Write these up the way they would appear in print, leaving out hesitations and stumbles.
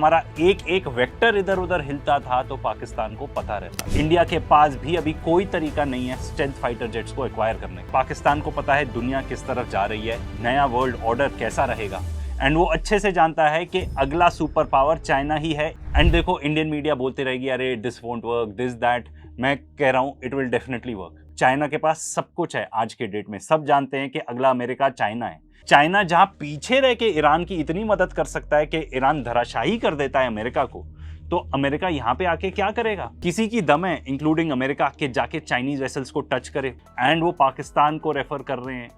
हमारा एक एक वेक्टर इधर उधर हिलता था तो पाकिस्तान को पता रहता। इंडिया के पास भी अभी कोई तरीका नहीं है स्टेल्थ फाइटर जेट्स को एक्वायर करने का। पाकिस्तान को पता है दुनिया किस तरफ जा रही है, नया वर्ल्ड ऑर्डर कैसा रहेगा, एंड वो अच्छे से जानता है कि अगला सुपर पावर चाइना ही है। एंड देखो इंडियन मीडिया बोलती रहेगी अरे this won't work, this that, मैं कह रहा हूँ it will definitely work. China के पास सब कुछ है आज के डेट में। सब जानते हैं कि अगला अमेरिका चाइना है। चाइना जहां पीछे रह के ईरान की इतनी मदद कर सकता है कि ईरान धराशायी कर देता है अमेरिका को, तो अमेरिका यहां पे आके क्या करेगा? किसी की दम है इंक्लूडिंग अमेरिका के जाके चाइनीज वेसल्स को टच करे, एंड वो पाकिस्तान को रेफर कर रहे हैं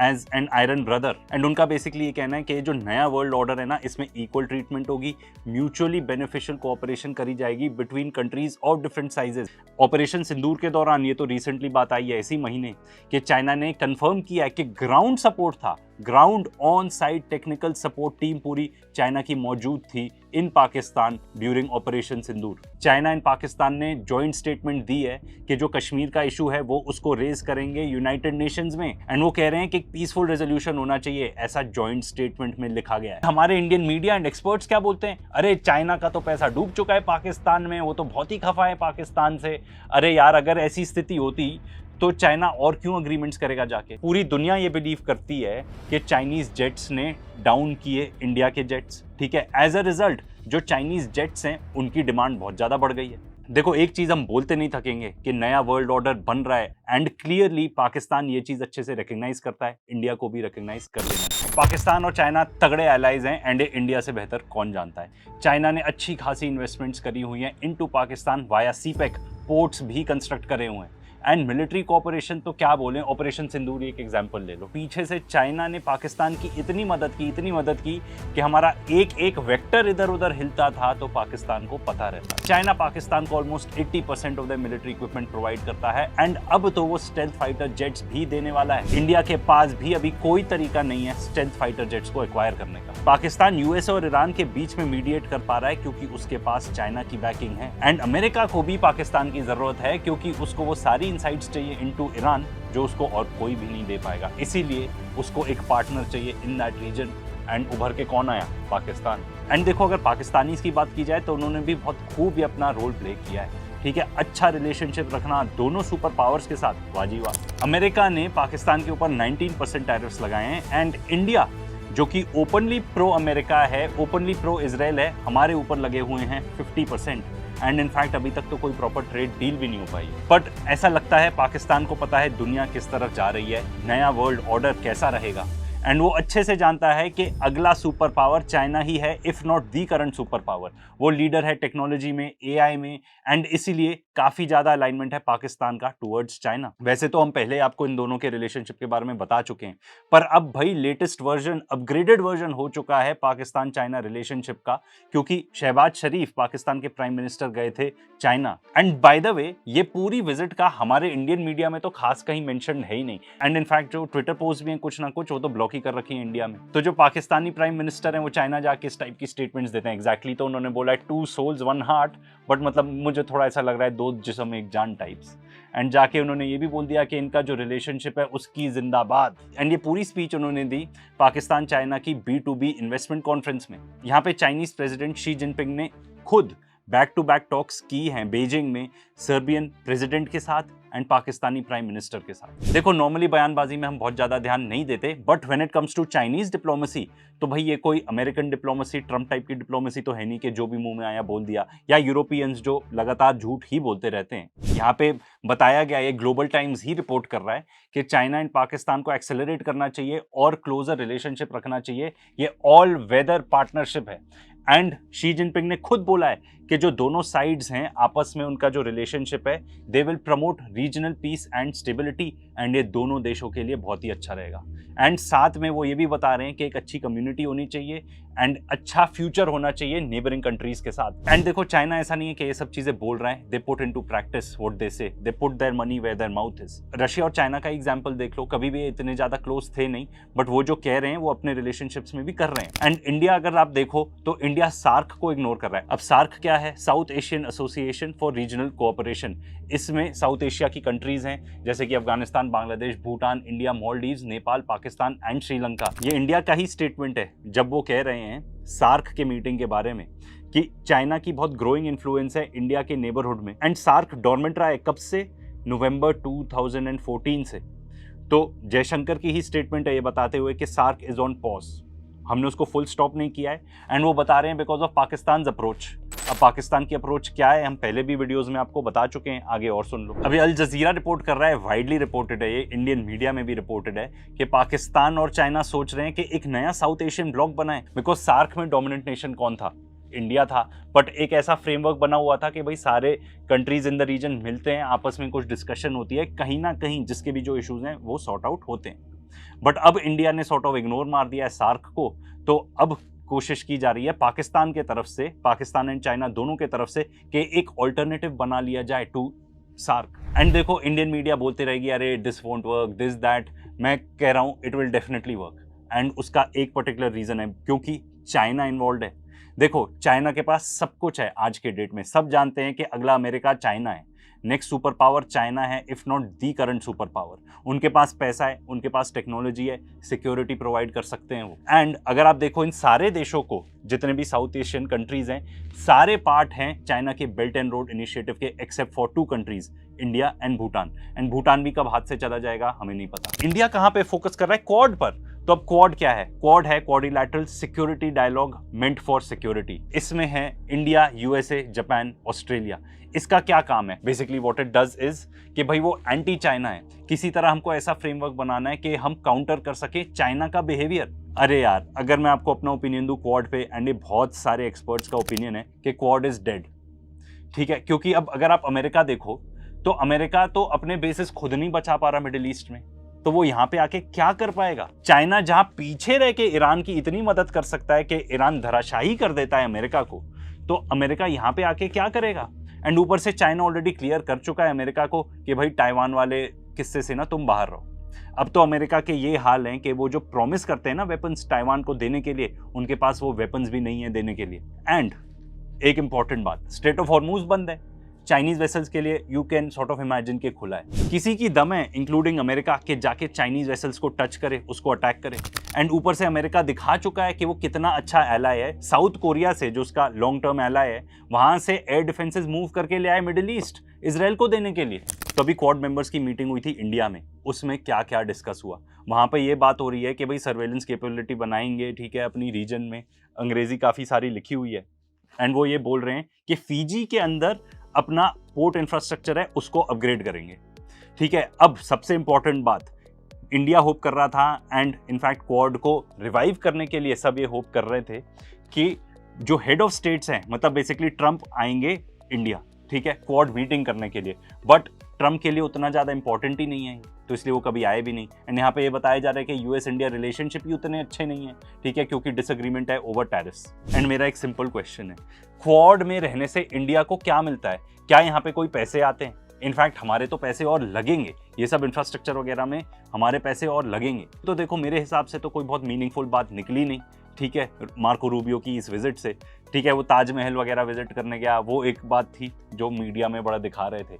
as an iron brother. And उनका बेसिकली ये कहना है कि जो नया वर्ल्ड ऑर्डर है ना, इसमें इक्वल ट्रीटमेंट होगी, म्यूचुअली बेनिफिशियल कोऑपरेशन करी जाएगी between countries of different sizes. Operation Sindoor के दौरान, ये तो रिसेंटली बात आई है इसी महीने, कि चाइना ने कंफर्म किया है कि ग्राउंड सपोर्ट था, ground on site technical support team पूरी चाइना की मौजूद थी in Pakistan during operation Sindoor. China and Pakistan ने जॉइंट स्टेटमेंट दी है कि जो कश्मीर का इशू है वो उसको रेज करेंगे यूनाइटेड नेशंस में, एंड वो कह रहे हैं कि एक पीसफुल रेजोल्यूशन होना चाहिए, ऐसा जॉइंट स्टेटमेंट में लिखा गया है। हमारे इंडियन मीडिया एंड एक्सपर्ट्स क्या बोलते हैं? अरे चाइना का तो पैसा डूब चुका है पाकिस्तान में, वो तो बहुत ही खफा है पाकिस्तान से। अरे यार, अगर ऐसी स्थिति होती तो चाइना और क्यों अग्रीमेंट्स करेगा जाके? पूरी दुनिया ये बिलीव करती है कि चाइनीज जेट्स ने डाउन किए इंडिया के जेट्स, ठीक है। एज अ रिजल्ट जो चाइनीज जेट्स हैं उनकी डिमांड बहुत ज्यादा बढ़ गई है। देखो एक चीज हम बोलते नहीं थकेंगे कि नया वर्ल्ड ऑर्डर बन रहा है, एंड क्लियरली पाकिस्तान ये चीज अच्छे से रिकग्नाइज करता है, इंडिया को भी रिकग्नाइज कर देना। पाकिस्तान और चाइना तगड़े एलाइज हैं, एंड इंडिया से बेहतर कौन जानता है। चाइना ने अच्छी खासी इन्वेस्टमेंट्स करी हुई हैं into Pakistan via CPEC, ports भी कंस्ट्रक्ट करे हुए हैं, एंड मिलिट्री कोऑपरेशन तो क्या बोलें, ऑपरेशन सिंदूर एक एग्जांपल ले लो। पीछे से चाइना ने पाकिस्तान की इतनी मदद की कि हमारा एक एक वेक्टर इधर उधर हिलता था तो पाकिस्तान को पता रहता। चाइना पाकिस्तान को almost 80% of the military equipment provide करता है, एंड अब तो वो स्टेल्थ फाइटर जेट्स भी देने वाला है। इंडिया के पास भी अभी कोई तरीका नहीं है स्टेल्थ फाइटर जेट्स को एक्वायर करने का। पाकिस्तान यूएस और ईरान के बीच में मीडिएट कर पा रहा है क्योंकि उसके पास चाइना की बैकिंग है, एंड अमेरिका को भी पाकिस्तान की जरूरत है क्योंकि उसको वो सारी इनसाइट्स चाहिए इनटू ईरान जो उसको और कोई भी नहीं दे पाएगा। इसीलिए उसको एक पार्टनर चाहिए इन दैट रीजन, एंड उभर के कौन आया? पाकिस्तान। एंड देखो अगर पाकिस्तानी की बात की जाए तो उन्होंने भी बहुत खूब ही अपना रोल प्ले किया है, ठीक है। अच्छा रिलेशनशिप रखना दोनों सुपर पावर्स के साथ, वाजीवा। अमेरिका ने पाकिस्तान के ऊपर 19% टैरिफ्स लगाए हैं, एंड इंडिया जो कि ओपनली प्रो अमेरिका है, ओपनली प्रो इजराइल है, हमारे ऊपर लगे हुए हैं 50%। एंड इनफैक्ट अभी तक तो कोई प्रॉपर ट्रेड डील भी नहीं हो पाई। बट ऐसा लगता है पाकिस्तान को पता है दुनिया किस तरफ जा रही है, नया वर्ल्ड ऑर्डर कैसा रहेगा, एंड वो अच्छे से जानता है कि अगला सुपर पावर चाइना ही है, if not the current super power. वो लीडर है टेक्नोलॉजी में, एआई में, एंड इसीलिए काफी ज्यादा अलाइनमेंट है पाकिस्तान का टुवर्ड्स चाइना। वैसे तो हम पहले आपको इन दोनों के रिलेशनशिप के बारे में बता चुके हैं, पर अब भाई लेटेस्ट वर्जन, अपग्रेडेड वर्जन हो चुका है पाकिस्तान चाइना रिलेशनशिप का, क्योंकि शहबाज शरीफ पाकिस्तान के प्राइम मिनिस्टर गए थे China. And by the way ये पूरी विजिट का हमारे इंडियन मीडिया में तो खास कहीं मेंशन है ही नहीं, एंड इनफैक्ट जो ट्विटर पोस्ट भी हैं कुछ ना कुछ वो तो ब्लॉक ही कर रखी है इंडिया में। तो जो पाकिस्तानी प्राइम मिनिस्टर हैं वो चाइना जाके इस टाइप की स्टेटमेंट्स देते हैं। एग्जैक्टली तो उन्होंने बोला है 2 souls 1 heart, बट मतलब मुझे थोड़ा ऐसा लग रहा है 2 जिस्म 1 जान टाइप्स। एंड जाके उन्होंने ये भी बोल दिया कि इनका जो रिलेशनशिप है उसकी जिंदाबाद। एंड ये पूरी स्पीच उन्होंने दी पाकिस्तान चाइना की B2B इन्वेस्टमेंट कॉन्फ्रेंस में। यहाँ पे चाइनीज प्रेसिडेंट शी जिनपिंग ने खुद बैक टू बैक टॉक्स की हैं बीजिंग में सर्बियन प्रेसिडेंट के साथ एंड पाकिस्तानी प्राइम मिनिस्टर के साथ। देखो नॉर्मली बयानबाजी में हम बहुत ज्यादा ध्यान नहीं देते, but when it comes to Chinese diplomacy तो भाई ये कोई अमेरिकन डिप्लोमेसी, ट्रम्प टाइप की डिप्लोमेसी तो है नहीं कि जो भी मुंह में आया बोल दिया, या यूरोपियंस जो लगातार झूठ ही बोलते रहते हैं। यहाँ पे बताया गया, ये ग्लोबल टाइम्स ही रिपोर्ट कर रहा है कि चाइना एंड पाकिस्तान को एक्सेलरेट करना चाहिए और क्लोजर रिलेशनशिप रखना चाहिए। ये ऑल वेदर पार्टनरशिप है, एंड शी जिनपिंग ने खुद बोला है कि जो दोनों साइड्स हैं आपस में उनका जो रिलेशनशिप है, they will promote regional piece and stability, and ये दोनों देशों के लिए बहुत ही अच्छा रहेगा। एंड साथ में वो ये भी बता रहे हैं कि एक अच्छी कम्युनिटी होनी चाहिए एंड अच्छा फ्यूचर होना चाहिए नेबरिंग कंट्रीज के साथ। एंड देखो चाइना ऐसा नहीं है कि ये सब चीजें बोल रहे हैं, they put into practice what they say, they put their money where their mouth is. Russia और चाइना का एग्जांपल देख लो, कभी भी इतने ज्यादा क्लोज थे नहीं, बट वो जो कह रहे हैं वो अपने रिलेशनशिप्स में भी कर रहे हैं। एंड इंडिया अगर आप देखो तो इंडिया सार्क को इग्नोर कर रहा है। अब सार्क क्या है? South Asian association for regional cooperation. इसमें साउथ एशिया की कंट्रीज हैं जैसे कि अफगानिस्तान, बांग्लादेश, भूटान, इंडिया, मालदीव्स, नेपाल, पाकिस्तान एंड श्रीलंका। ये इंडिया का ही स्टेटमेंट है जब वो कह रहे हैं सार्क के मीटिंग के बारे में कि चाइना की बहुत ग्रोइंग इन्फ्लुएंस है इंडिया के नेबरहुड में। एंड सार्क डोरमेंट रहा है कब से? नवंबर 2014 से। तो जयशंकर की ही स्टेटमेंट है ये बताते हुए कि सार्क इज ऑन पॉज। हमने उसको फुल स्टॉप नहीं किया है एंड वो बता रहे हैं बिकॉज ऑफ पाकिस्तान अप्रोच। अब पाकिस्तान की अप्रोच क्या है हम पहले भी वीडियोस में आपको बता चुके हैं, आगे और सुन लो। अभी अल जजीरा रिपोर्ट कर रहा है, वाइडली रिपोर्टेड है, ये इंडियन मीडिया में भी रिपोर्टेड है कि पाकिस्तान और चाइना सोच रहे हैं कि एक नया साउथ एशियन ब्लॉक बनाए। बिकॉज सार्क में डोमिनेंट नेशन कौन था? इंडिया था। बट एक ऐसा फ्रेमवर्क बना हुआ था कि भाई सारे कंट्रीज इन द रीजन मिलते हैं, आपस में कुछ डिस्कशन होती है, कहीं ना कहीं जिसके भी जो इश्यूज हैं वो सॉर्ट आउट होते हैं। बट अब इंडिया ने सॉर्ट ऑफ इग्नोर मार दिया है सार्क को, तो अब कोशिश की जा रही है पाकिस्तान के तरफ से, पाकिस्तान एंड चाइना दोनों के तरफ से, कि एक ऑल्टरनेटिव बना लिया जाए टू सार्क। एंड देखो इंडियन मीडिया बोलते रहेगी अरे this won't work, this that. मैं कह रहा हूं it will definitely work. And उसका एक पर्टिकुलर रीजन है, क्योंकि चाइना इन्वॉल्व है। देखो चाइना के पास सब कुछ है आज के डेट में, सब जानते हैं कि अगला अमेरिका चाइना है, नेक्स्ट सुपर पावर चाइना है, if not the current super power. उनके पास पैसा है, उनके पास टेक्नोलॉजी है, सिक्योरिटी प्रोवाइड कर सकते हैं वो। एंड अगर आप देखो इन सारे देशों को, जितने भी साउथ एशियन कंट्रीज हैं, सारे पार्ट हैं चाइना के बेल्ट एंड रोड इनिशिएटिव के, except for 2 countries, India and Bhutan. And Bhutan भी कब हाथ से चला जाएगा हमें नहीं पता। इंडिया कहां पे फोकस कर रहा है? क्वाड पर। तो अब क्वाड क्या है? क्वाड है quadrilateral security dialogue meant for security. इसमें है इंडिया, यूएसए, जापान, ऑस्ट्रेलिया। इसका क्या काम है? Basically what it does is कि भाई वो एंटी चाइना है, किसी तरह हमको ऐसा फ्रेमवर्क बनाना है कि हम काउंटर कर सके चाइना का बिहेवियर। अरे यार अगर मैं आपको अपना ओपिनियन दूं क्वाड पे, एंड ये बहुत सारे एक्सपर्ट्स का ओपिनियन है कि क्वाड इज डेड। ठीक है, क्योंकि अब अगर आप अमेरिका देखो तो अमेरिका तो अपने बेसिस खुद नहीं बचा पा रहा मिडिल ईस्ट में, तो वो यहां पे आके क्या कर पाएगा? चाइना जहां पीछे रह के ईरान की इतनी मदद कर सकता है कि ईरान धराशायी कर देता है अमेरिका को, तो अमेरिका यहां पे आके क्या करेगा? एंड ऊपर से चाइना ऑलरेडी क्लियर कर चुका है अमेरिका को कि भाई ताइवान वाले किस्से से ना तुम बाहर रहो। अब तो अमेरिका के ये हाल है कि वो जो प्रॉमिस करते हैं ना वेपन्स ताइवान को देने के लिए, उनके पास वो वेपन्स भी नहीं है देने के लिए। एंड एक इंपॉर्टेंट बात, स्ट्रेट ऑफ हॉर्मूज बंद है चाइनीज वेसल्स के लिए। You can sort of imagine के खुला है, किसी की दम है इंक्लूडिंग अमेरिका के जाके चाइनीज वेसल्स को टच करे, उसको अटैक करे। एंड ऊपर से अमेरिका दिखा चुका है कि वो कितना अच्छा एलाय है साउथ कोरिया से, जो उसका लॉन्ग टर्म एलाय है, वहां से एयर डिफेंसेस मूव करके ले आए मिडिल ईस्ट इजराइल को देने के लिए। तो अभी क्वाड मेंबर्स की मीटिंग हुई थी इंडिया में, उसमें क्या क्या डिस्कस हुआ? वहां पे ये बात हो रही है कि भाई सर्वेलेंस कैपेबिलिटी बनाएंगे, ठीक है, अपनी रीजन में। अंग्रेजी काफी सारी लिखी हुई है। एंड वो ये बोल रहे हैं कि फिजी के अंदर अपना पोर्ट इंफ्रास्ट्रक्चर है उसको अपग्रेड करेंगे। ठीक है, अब सबसे इंपॉर्टेंट बात, इंडिया होप कर रहा था, एंड इनफैक्ट क्वाड को रिवाइव करने के लिए सब ये होप कर रहे थे कि जो हेड ऑफ स्टेट्स हैं, मतलब बेसिकली ट्रंप आएंगे इंडिया, ठीक है, क्वाड मीटिंग करने के लिए। बट ट्रंप के लिए उतना ज़्यादा इंपॉर्टेंट ही नहीं है, तो इसलिए वो कभी आए भी नहीं। एंड यहाँ पे ये बताया जा रहा है कि यूएस इंडिया रिलेशनशिप ही उतने अच्छे नहीं है, ठीक है, क्योंकि डिसएग्रीमेंट है ओवर टैरिफ्स। एंड मेरा एक सिंपल क्वेश्चन है, क्वाड में रहने से इंडिया को क्या मिलता है? क्या यहाँ पे कोई पैसे आते हैं? इनफैक्ट हमारे तो पैसे और लगेंगे, ये सब इंफ्रास्ट्रक्चर वगैरह में हमारे पैसे और लगेंगे। तो देखो मेरे हिसाब से तो कोई बहुत मीनिंगफुल बात निकली नहीं, ठीक है, मार्को रूबियो की इस विजिट से। ठीक है, वो ताजमहल वगैरह विजिट करने गया, वो एक बात थी जो मीडिया में बड़ा दिखा रहे थे।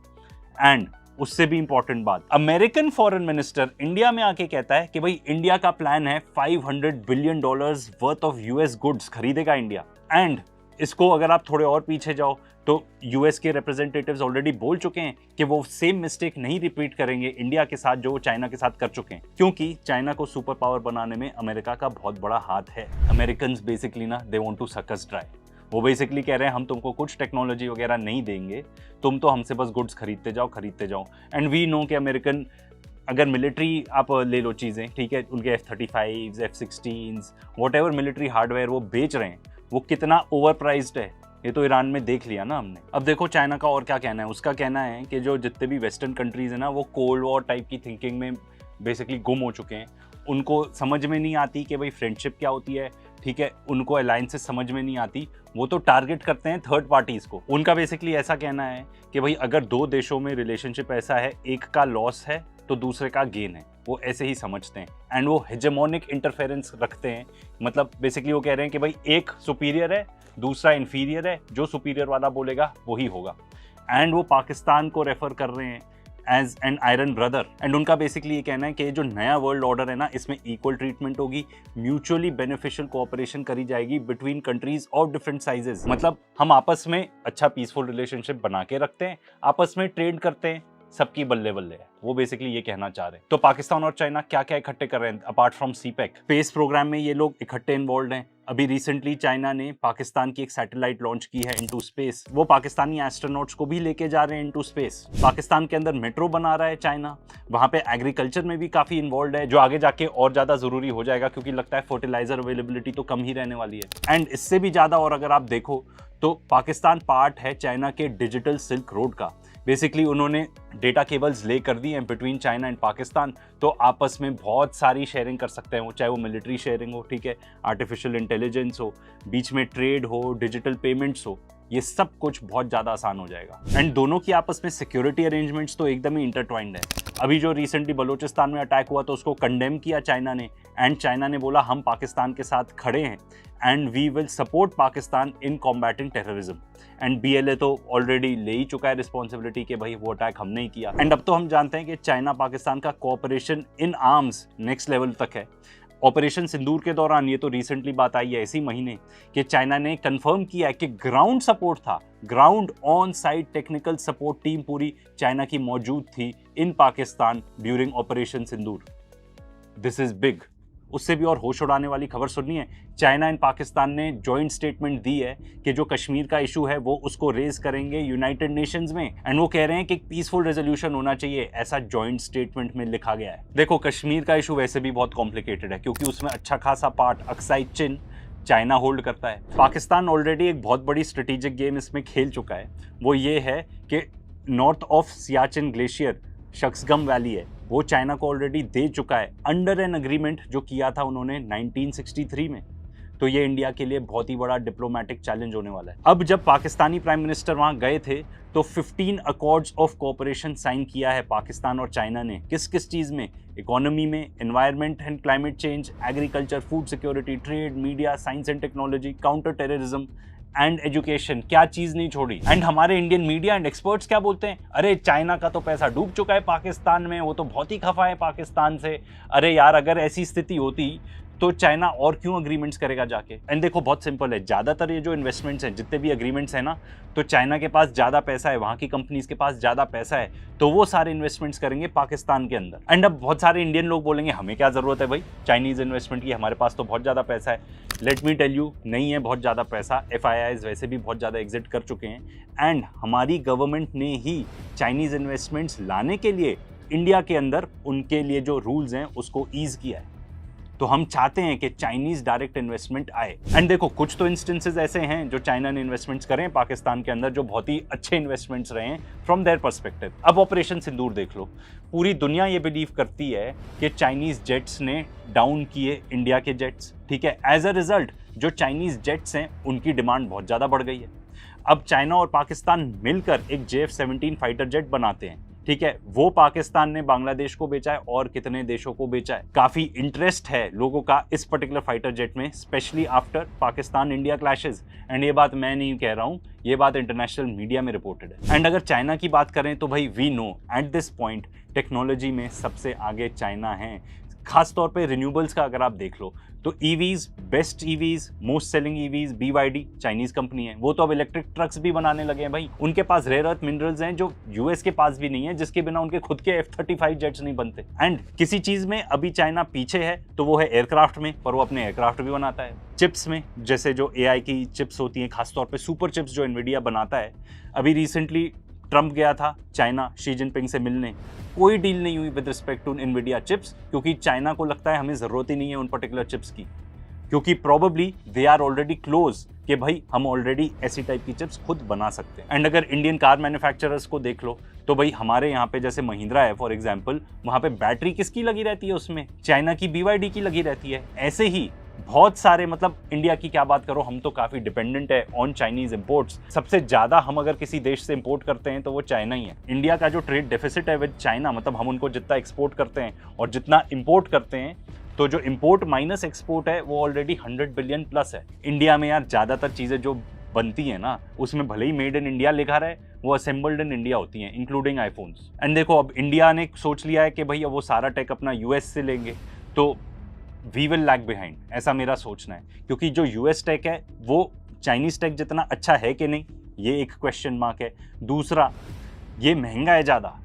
एंड उससे भी इंपॉर्टेंट बात, अमेरिकन फॉरेन मिनिस्टर इंडिया में आके कहता है कि भाई इंडिया का प्लान है $500 billion worth of US goods खरीदेगा इंडिया। एंड इसको अगर आप थोड़े और पीछे जाओ तो यूएस के रिप्रेजेंटेटिव्स ऑलरेडी बोल चुके हैं कि वो सेम मिस्टेक नहीं रिपीट करेंगे इंडिया के साथ जो चाइना के साथ कर चुके हैं, क्योंकि चाइना को सुपर पावर बनाने में अमेरिका का बहुत बड़ा हाथ है। अमेरिकन्स बेसिकली ना दे वांट टू सक अस ड्राई। वो बेसिकली कह रहे हैं हम तुमको कुछ टेक्नोलॉजी वगैरह नहीं देंगे, तुम तो हमसे बस गुड्स खरीदते जाओ। एंड वी नो कि अमेरिकन, अगर मिलिट्री आप ले लो चीज़ें, ठीक है, उनके F-35, F-16, what ever military hardware वो बेच रहे हैं, वो कितना ओवर प्राइज्ड है, ये तो ईरान में देख लिया ना हमने। अब देखो चाइना का और क्या कहना है, उसका कहना है कि जो जितने भी वेस्टर्न कंट्रीज हैं ना, वो कोल्ड वॉर टाइप की थिंकिंग में बेसिकली गुम हो चुके हैं। उनको समझ में नहीं आती कि भाई फ्रेंडशिप क्या होती है, ठीक है, उनको अलायंसेस समझ में नहीं आती, वो तो टारगेट करते हैं थर्ड पार्टीज को। उनका बेसिकली ऐसा कहना है कि भाई अगर दो देशों में रिलेशनशिप ऐसा है, एक का लॉस है तो दूसरे का गेन है, वो ऐसे ही समझते हैं। एंड वो हेजेमोनिक इंटरफेरेंस रखते हैं, मतलब बेसिकली वो कह रहे हैं कि भाई एक सुपीरियर है, दूसरा इन्फीरियर है, जो सुपीरियर वाला बोलेगा वही होगा। एंड वो पाकिस्तान को रेफर कर रहे हैं as an iron brother. And उनका बेसिकली ये कहना है कि जो नया वर्ल्ड ऑर्डर है ना, इसमें इक्वल ट्रीटमेंट होगी, म्यूचुअली बेनिफिशियल कोऑपरेशन करी जाएगी between countries of different sizes. मतलब हम आपस में अच्छा पीसफुल रिलेशनशिप बना के रखते हैं, आपस में ट्रेड करते हैं, सबकी बल्ले बल्ले है। वो बेसिकली ये कहना चाह रहे हैं। तो पाकिस्तान और चाइना क्या क्या इकट्ठे कर रहे हैं apart from CPEC? Space program में ये लोग इकट्ठे इन्वॉल्व हैं। अभी रिसेंटली चाइना ने पाकिस्तान की एक सैटेलाइट लॉन्च की है इनटू स्पेस। वो पाकिस्तानी एस्ट्रोनॉट्स को भी लेके जा रहे हैं इनटू स्पेस। पाकिस्तान के अंदर मेट्रो बना रहा है चाइना, वहां पे एग्रीकल्चर में भी काफी इन्वॉल्व है, जो आगे जाके और ज्यादा जरूरी हो जाएगा क्योंकि लगता है फर्टिलाइजर अवेलेबिलिटी तो कम ही रहने वाली है। एंड इससे भी ज्यादा और अगर आप देखो तो पाकिस्तान पार्ट है चाइना के डिजिटल सिल्क रोड का। बेसिकली उन्होंने डेटा केबल्स ले कर दी हैं बिटवीन चाइना एंड पाकिस्तान, तो आपस में बहुत सारी शेयरिंग कर सकते हैं वो, चाहे वो मिलिट्री शेयरिंग हो, ठीक है, आर्टिफिशियल इंटेलिजेंस हो, बीच में ट्रेड हो, डिजिटल पेमेंट्स हो, ये सब कुछ बहुत ज़्यादा आसान हो जाएगा। एंड दोनों की आपस में सिक्योरिटी अरेंजमेंट्स तो एकदम ही इंटरट्वाइंड है। अभी जो रिसेंटली बलूचिस्तान में अटैक हुआ तो उसको कंडेम किया चाइना ने, एंड चाइना ने बोला हम पाकिस्तान के साथ खड़े हैं and we will support Pakistan in combating terrorism. And BLA तो ऑलरेडी ले ही चुका है रिस्पॉन्सिबिलिटी कि भाई वो अटैक हमने ही किया। एंड अब तो हम जानते हैं कि चाइना पाकिस्तान का cooperation in arms next level तक है। ऑपरेशन सिंदूर के दौरान, ये तो रिसेंटली बात आई है इसी महीने, कि चाइना ने कंफर्म किया है कि ग्राउंड सपोर्ट था, ground on site technical support team पूरी चाइना की मौजूद थी in Pakistan during operation Sindoor. This is big. उससे भी और होश उड़ाने वाली खबर सुननी है, चाइना एंड पाकिस्तान ने जॉइंट स्टेटमेंट दी है कि जो कश्मीर का इशू है वो उसको रेज करेंगे यूनाइटेड नेशंस में। एंड वो कह रहे हैं कि एक पीसफुल रेजोल्यूशन होना चाहिए, ऐसा जॉइंट स्टेटमेंट में लिखा गया है। देखो, कश्मीर का इशू वैसे भी बहुत कॉम्प्लिकेटेड है क्योंकि उसमें अच्छा खासा पार्ट अक्साई चिन चाइना होल्ड करता है। पाकिस्तान ऑलरेडी एक बहुत बड़ी स्ट्रेटेजिक गेम इसमें खेल चुका है, वो ये है कि north of Siachen glacier Shaksgam valley है, वो चाइना को ऑलरेडी दे चुका है अंडर एन अग्रीमेंट जो किया था उन्होंने 1963 में। तो ये इंडिया के लिए बहुत ही बड़ा डिप्लोमेटिक चैलेंज होने वाला है। अब जब पाकिस्तानी प्राइम मिनिस्टर वहां गए थे तो 15 अकॉर्ड्स ऑफ कोऑपरेशन साइन किया है पाकिस्तान और चाइना ने। किस किस चीज में? इकोनॉमी में, environment and climate change, agriculture, food security, trade, media, science and technology, counter terrorism and education. क्या चीज नहीं छोड़ी। एंड हमारे इंडियन मीडिया एंड एक्सपर्ट्स क्या बोलते हैं? अरे चाइना का तो पैसा डूब चुका है पाकिस्तान में, वो तो बहुत ही खफा है पाकिस्तान से। अरे यार, अगर ऐसी स्थिति होती तो चाइना और क्यों अग्रीमेंट्स करेगा जाके? एंड देखो, बहुत सिंपल है, ज्यादातर ये जो इन्वेस्टमेंट्स हैं, जितने भी अग्रीमेंट्स हैं ना, तो चाइना के पास ज्यादा पैसा है, वहां की कंपनीज के पास ज्यादा पैसा है, तो वो सारे इन्वेस्टमेंट्स करेंगे पाकिस्तान के अंदर। एंड अब बहुत सारे इंडियन लोग बोलेंगे हमें क्या जरूरत है भाई चाइनीज इन्वेस्टमेंट की, हमारे पास तो बहुत ज्यादा पैसा है। लेट मी टेल यू, नहीं है बहुत ज्यादा पैसा। FIIs वैसे भी बहुत ज्यादा एग्जिट कर चुके हैं एंड हमारी गवर्नमेंट ने ही चाइनीज इन्वेस्टमेंट्स लाने के लिए इंडिया के अंदर उनके लिए जो रूल्स हैं उसको ईज किया है। तो हम चाहते हैं कि चाइनीज डायरेक्ट इन्वेस्टमेंट आए। एंड देखो, कुछ तो इंस्टेंसेस ऐसे हैं जो चाइना ने इन्वेस्टमेंट्स करें पाकिस्तान के अंदर, जो बहुत ही अच्छे इन्वेस्टमेंट्स रहे हैं फ्रॉम देयर पर्सपेक्टिव। अब ऑपरेशन सिंदूर देख लो, पूरी दुनिया ये बिलीव करती है कि चाइनीज जेट्स ने डाउन किए इंडिया के जेट्स, ठीक है। एज अ रिजल्ट जो चाइनीज जेट्स हैं उनकी डिमांड बहुत ज़्यादा बढ़ गई है। अब चाइना और पाकिस्तान मिलकर एक JF-17 फाइटर जेट बनाते हैं, ठीक है। वो पाकिस्तान ने बांग्लादेश को बेचा है और कितने देशों को बेचा है। काफी इंटरेस्ट है लोगों का इस पर्टिकुलर फाइटर जेट में, specially after Pakistan India clashes. And ये बात मैं नहीं कह रहा हूं, ये बात इंटरनेशनल मीडिया में रिपोर्टेड है। एंड अगर चाइना की बात करें तो भाई we know at this point technology में सबसे आगे चाइना है। खास तौर पे रिन्यूएबल्स का अगर आप देख लो तो EVs, best EVs, most selling EVs, BYD Chinese company है। वो तो अब इलेक्ट्रिक ट्रक्स भी बनाने लगे हैं भाई। उनके पास रेयर अर्थ मिनरल्स हैं जो US के पास भी नहीं है, जिसके बिना उनके खुद के F-35 जेट्स नहीं बनते। एंड किसी चीज में अभी चाइना पीछे है तो वो है एयरक्राफ्ट में, पर वो अपने एयरक्राफ्ट भी बनाता है। चिप्स में, जैसे जो AI की चिप्स होती हैं, खासतौर पर सुपर चिप्स जो NVIDIA बनाता है। अभी रिसेंटली ट्रंप गया था चाइना शी जिनपिंग से मिलने, कोई डील नहीं हुई विद रिस्पेक्ट टू NVIDIA चिप्स, क्योंकि चाइना को लगता है हमें ज़रूरत ही नहीं है उन पर्टिकुलर चिप्स की, क्योंकि probably they are already close कि भाई हम ऑलरेडी ऐसी टाइप की चिप्स खुद बना सकते हैं। एंड अगर इंडियन कार मैन्युफैक्चरर्स को देख लो तो भाई हमारे यहाँ पे जैसे महिंद्रा है फॉर एग्जांपल, वहाँ पे बैटरी किसकी लगी रहती है? उसमें चाइना की BYD की लगी रहती है। ऐसे ही बहुत सारे, मतलब इंडिया की क्या बात करो, हम तो काफ़ी डिपेंडेंट है ऑन चाइनीज इंपोर्ट्स। सबसे ज़्यादा हम अगर किसी देश से इंपोर्ट करते हैं तो वो चाइना ही है। इंडिया का जो ट्रेड डेफिसिट है विद चाइना, मतलब हम उनको जितना एक्सपोर्ट करते हैं और जितना इंपोर्ट करते हैं, तो जो इंपोर्ट माइनस एक्सपोर्ट है वो ऑलरेडी 100 बिलियन प्लस है। इंडिया में यार ज़्यादातर चीज़ें जो बनती है ना, उसमें भले ही मेड इन इंडिया लिखा रहे, वो असेंबल्ड इन इंडिया होती हैं, इंक्लूडिंग आईफोन्स। एंड देखो, अब इंडिया ने सोच लिया है कि भैया वो सारा टेक अपना यूएस से लेंगे, तो वी विल लैग बिहाइंड, ऐसा मेरा सोचना है। क्योंकि जो यूएस टेक है वो चाइनीज टेक जितना अच्छा है कि नहीं, ये एक क्वेश्चन मार्क है। दूसरा, ये महंगा है ज़्यादा,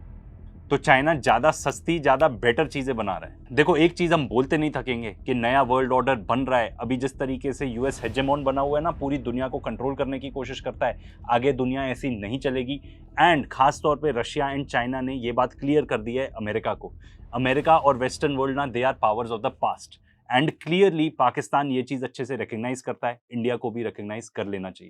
तो चाइना ज़्यादा सस्ती, ज़्यादा बेटर चीज़ें बना रहा है। देखो, एक चीज़ हम बोलते नहीं थकेंगे कि नया वर्ल्ड ऑर्डर बन रहा है। अभी जिस तरीके से यूएस हेजेमोन बना हुआ है ना, पूरी दुनिया को कंट्रोल करने की कोशिश करता है, आगे दुनिया ऐसी नहीं चलेगी। एंड खास तौर पे रशिया एंड चाइना ने ये बात क्लियर कर दी है अमेरिका को। अमेरिका और वेस्टर्न वर्ल्ड ना, they are powers of the past. And clearly Pakistan ये चीज़ अच्छे से रिकग्नाइज करता है, इंडिया को भी रिकग्नाइज कर लेना चाहिए।